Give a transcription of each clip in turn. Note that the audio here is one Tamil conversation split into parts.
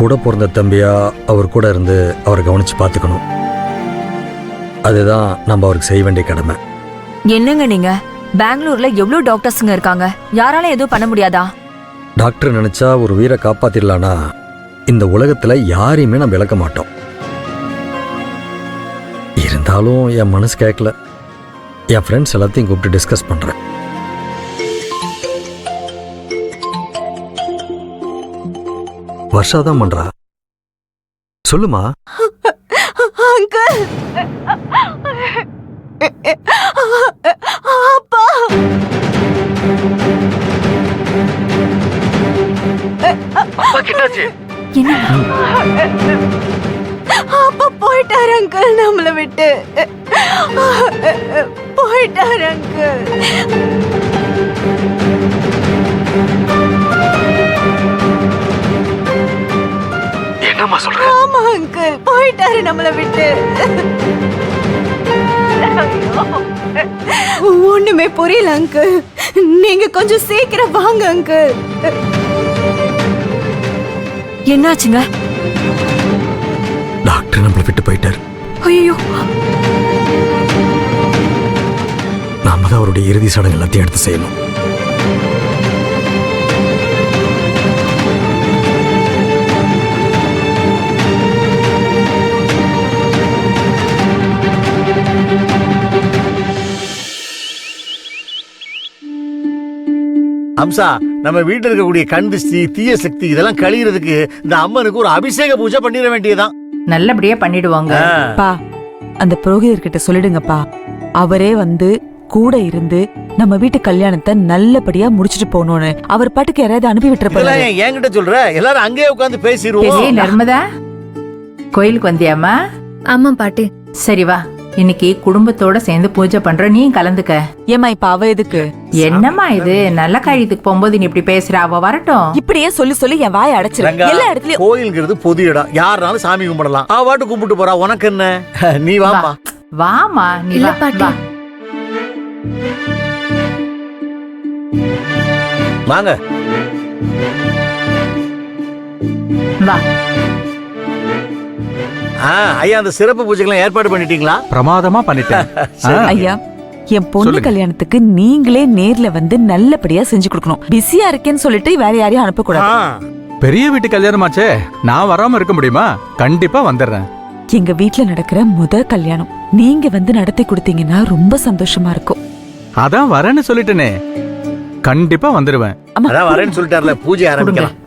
கூட பிறந்த தம்பியா அவர் கூட இருந்து அவரை கவனிச்சு பார்த்துக்கணும். அதுதான் நம்ம அவருக்கு செய்ய வேண்டிய கடமை. என்னங்க நீங்க? பெங்களூர்ல எவ்வளவு டாக்டர்ஸுங்க இருக்காங்க, யாரால எதுவும் பண்ண முடியாதா? டாக்டர் நினைச்சா ஒரு உயிரை காப்பாத்திடலானா இந்த உலகத்துல யாரையுமே நம்ம இழக்க மாட்டோம். இருந்தாலும் என் மனசு கேட்கல. என் ஃப்ரெண்ட்ஸ் எல்லாத்தையும் கூப்பிட்டு டிஸ்கஸ் பண்றேன். வருஷாதான் பண்றா. சொல்லுமா. அங்கிள், அப்பா, அப்பா போயிட்டாரு அங்கிள், நம்மள விட்டு போயிட்டாரு அங்கிள். என்னம்மா சொல்ற? ஆமா அங்கிள், போயிட்டாரு நம்மள விட்டு. ஒண்ணுமே புரியல அங்கிள், நீங்க கொஞ்சம் சீக்கிரம் வாங்க அங்கிள். என்னாச்சுங்க? டாக்டர் நம்மளை விட்டு போயிட்டார். ஐயோ, நாம தான் அவருடைய இறுதி சடங்கு எல்லாத்தையும் எடுத்து செய்யணும். அம்சா, நம்ம வீட்டுல இருக்கக்கூடிய கண் திஷ்டி, தீய சக்தி இதெல்லாம் கழியறதுக்கு இந்த அம்மனுக்கு ஒரு அபிஷேக பூஜை பண்ணிட வேண்டியதுதான். நல்லபடியா பண்ணிடுவாங்க. பா, அந்த புரோகிதர்கிட்ட சொல்லிடுங்கப்பா. அவரே வந்து கூட இருந்து நம்ம வீட்டு கல்யாணத்தை நல்லபடியா முடிச்சிட்டு போகணும்னு. அவர் பாட்டுக்கு யாராவது அனுப்பி விட்டுறப்ப என்கிட்ட சொல்ற, எல்லாரும் அங்கேயே உட்காந்து பேசிடுவோம். நர்மதா, கோயிலுக்கு வந்தியாமா? ஆமா பாட்டி. சரி வா, இன்னைக்கு குடும்பத்தோட சேர்ந்து பூஜை பண்ற, நீ கலந்துக்க. ஏமா இப்ப அவ எதுக்கு? என்னம்மா இது, நல்ல காரியத்துக்கு போகும்போது நீ இப்படி பேசுற? அவ வரட்டும். இப்படியே சொல்லி சொல்லி என் வாயை அடைச்சிரு. எல்லா இடத்துலயும் கோயில்ங்கிறது பொது இடம், யாருனாலும் சாமி கும்பிடலாம். அவ பாட்டு கும்பிட்டு போறா, உனக்கு என்ன? நீ வாமா. வாமா, நீ இல்ல வா, பாட்டி. வா. வாங்க. வா. ஐயா, அந்த சிறப்பு பூஜைக்கெல்லாம் ஏற்பாடு பண்ணிட்டீங்களா? பிரமாதமா பண்ணிட்டேன். ஐயா, என் பொண்ணு கல்யாணத்துக்கு நீங்களே நேர்ல வந்து நல்லபடியா செஞ்சு கொடுக்கணும். பிஸியா இருக்கேன்னு சொல்லிட்டு வேற யாரையும் அனுப்பக்கூடாது. பெரிய வீட்டு கல்யாணமாச்சே, நான் வராம இருக்க முடியுமா? கண்டிப்பா வந்துடுறேன். எங்க வீட்ல நடக்கிற கல்யாணம் நீங்க வந்து நடத்தி கொடுத்தீங்கன்னா ரொம்ப சந்தோஷமா இருக்கும். அதான் வரேன்னு சொல்லிட்டேனே, கண்டிப்பா வந்துருவேன். அதான் வரேன்னு சொல்லிட்டார்ல, பூஜை ஆரம்பிக்கலாம்.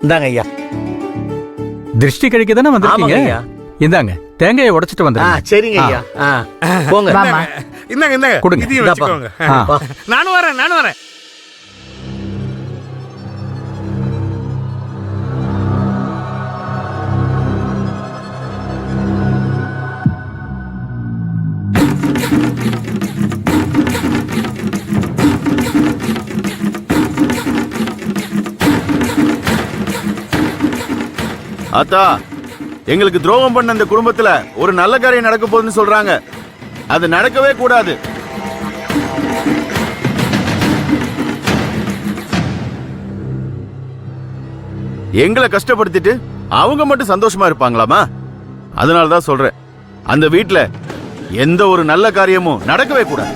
இந்தாங்க ஐயா. திருஷ்டி கழிக்க தானே வந்திருக்கீங்க? ஆமாங்க ஐயா. இந்தாங்க, தேங்காயை உடைச்சிட்டு வந்துருங்க. சரிங்க ஐயா. போங்க. வாமா. இந்தாங்க கொடுங்க. இதையும் வச்சுக்கோங்க. நானும் வரேன். அத்தா, எங்களுக்கு துரோகம் பண்ண இந்த குடும்பத்துல ஒரு நல்ல காரியம் நடக்க போகுதுன்னு சொல்றாங்க. அது நடக்கவே கூடாது. எங்களை கஷ்டப்படுத்திட்டு அவங்க மட்டும் சந்தோஷமா இருப்பாங்களாமா? அதனாலதான் சொல்றேன், அந்த வீட்டுல எந்த ஒரு நல்ல காரியமும் நடக்கவே கூடாது.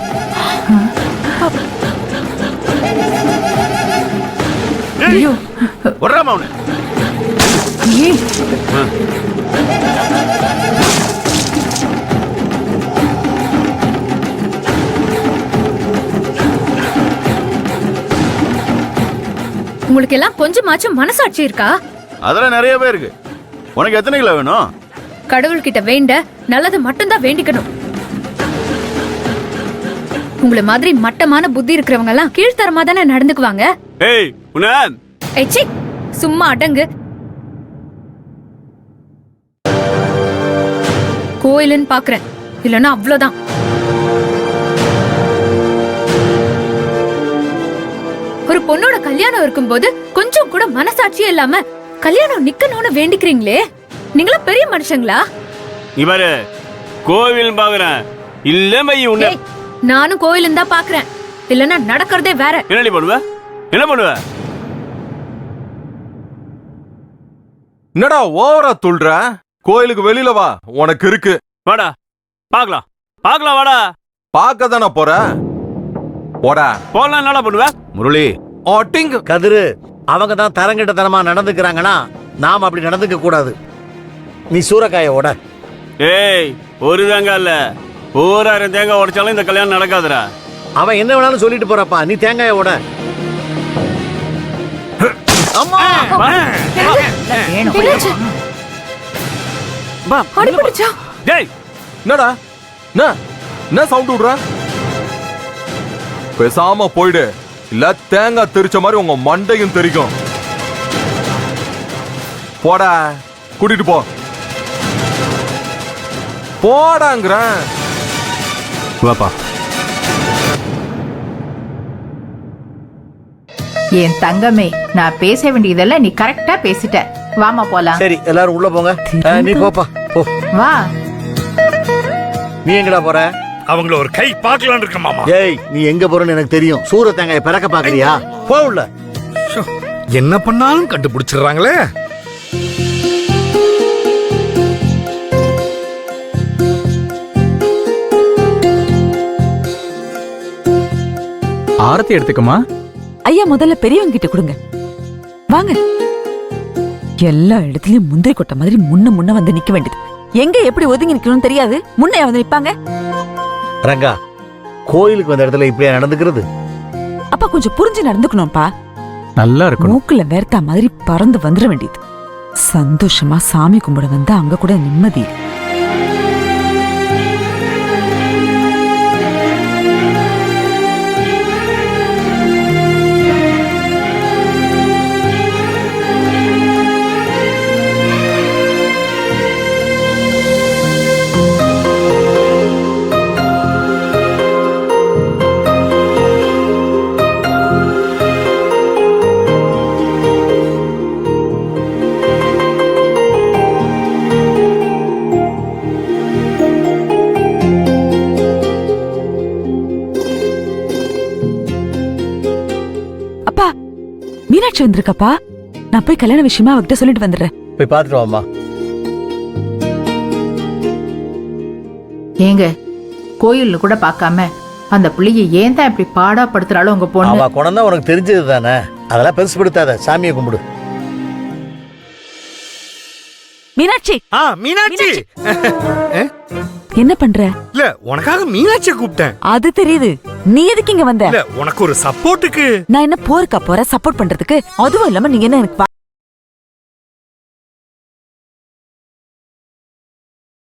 வர்றாமா அவனு? உங்களுக்கு எல்லாம் கொஞ்சமாச்சும் மனசாட்சி இருக்கா? அதெல்லாம் நிறைய பேருக்கு. உனக்கு எத்தனை கிலோ வேணும்? கடவுள்கிட்ட வேண்ட நல்லது மட்டும்தான் வேண்டிக்கணும். உங்களை மாதிரி மட்டமான புத்தி இருக்கிறவங்க எல்லாம் கீழ்த்தரமா தானே நடந்துக்குவாங்க. சும்மா அடங்கு. கோயிலுன்னு பாக்குறேன், இல்லன்னா அவ்வளவுதான். ஒரு பொண்ணோட கல்யாணம் இருக்கும்போது கொஞ்சம் கூட மனசாட்சியே இல்லாம கல்யாணம் நிக்கணும்னு வேண்டிக்கிறீங்களே, நீங்களா பெரிய மனுஷங்களா? இவரு கோவில் பாக்குறேன் இல்ல. நானும் கோயிலும் தான் பாக்குறேன், இல்லன்னா நடக்கிறதே வேற. என்ன பண்ணுவ? என்னடா ஓவரா துள்ற? கோயிலுக்கு வெளியில வா, உனக்கு இருக்கு. வாடா பார்க்கலாம் பார்க்கலாம் வாடா. பார்க்க தானே போற. போடா. போலாம் என்னடா பண்ணுவ? முரளி, ஆட்டிங். கதிரு, அவங்க தான் தரங்கிட்டத்தனமா நடந்துக்கிறாங்கன்னா நாம் அப்படி நடந்துக்க கூடாது. நீ சூறக்காய ஓட. ஏய், ஒரு தேங்காய் இல்ல 1000 தேங்காய் உடைச்சாலும் இந்த கல்யாணம் நடக்காதுடா. அவன் என்ன வேணாலும் சொல்லிட்டு போறப்பா, நீ தேங்காய ஓட. அடிபடுச்சா? டேய், என்னடா என்ன சவுண்ட் விடுற? பேசாம போயிடு, இல்ல தேங்காய் தெரிச்ச மாதிரி உங்க மண்டையும் தெரிக்கும். போடா, கூட்டிட்டு போ. போடாங்கிறேன். வாப்பா. என் தங்கமே, நான் பேச வேண்டியதெல்லாம் நீ கரெக்டா பேசிட்ட. வாமா போலாம். சரி, எல்லாரும் உள்ள போங்க. நீ போப்பா, போ. வா. நீ எங்கடா போற? அவங்கள ஒரு கை பார்க்கலான்னு இருக்க மாமா. ஏய், நீ எங்க போறன்னு எனக்கு தெரியும். சூர தேங்காயை பிறக்க பாக்குறியா? போ உள்ள. என்ன பண்ணாலும் கண்டுபிடிச்சிடுறாங்களே. ஆரத்தி எடுத்துக்கமா. ஐயா முதல்ல பெரியவங்க கிட்ட கொடுங்க. வாங்க. எல்லா இடத்துலயும் முந்திரி கொட்டை மாதிரி முன்ன வந்து நிக்க வேண்டியது. எங்க எப்படி ஒதுங்கி நிக்கணும்னு தெரியாது. முன்னைய வந்து நிப்பாங்க. ரங்கா, கோயிலுக்கு வந்த இடத்துல இப்படியா நடந்துக்கிறது? அப்பா கொஞ்சம் புரிஞ்சு நடந்துக்கணும்ப்பா. நல்லா இருக்கணும். மூக்குல வேர்த்தா மாதிரி பறந்து வந்துட வேண்டியது. சந்தோஷமா சாமி கும்பிட வந்து அங்க கூட நிம்மதி. அப்பா, மீனாட்சி வந்திருக்கப்பா. நான் போய் கல்யாண விஷயமா அவகிட்ட சொல்லிட்டு வந்துடுறேன். போய் பாத்துட்டு வாமா. ஏங்க, கோயில்ல கூட பார்க்காம அந்த பிள்ளைய ஏன் தான் இப்படி பாடாப்படுத்துறாளோ உங்க பொண்ணு? அவ குணம் தான் உனக்கு தெரிஞ்சது தானே. அதெல்லாம் பெருசுப்படுத்தாத, சாமியை கும்பிடு. மீனாட்சி. மீனாட்சி. என்ன பண்ற? இல்ல, உனக்காக மீனாட்சியை கூப்பிட்டேன். அது தெரியுது. நீ எதுக்கு இங்க வந்த? இல்ல, உனக்கு ஒரு சப்போர்ட்டுக்கு. நான் என்ன போருக்கா போற சப்போர்ட் பண்றதுக்கு? அதுவும் இல்லாம நீங்க என்ன எனக்கு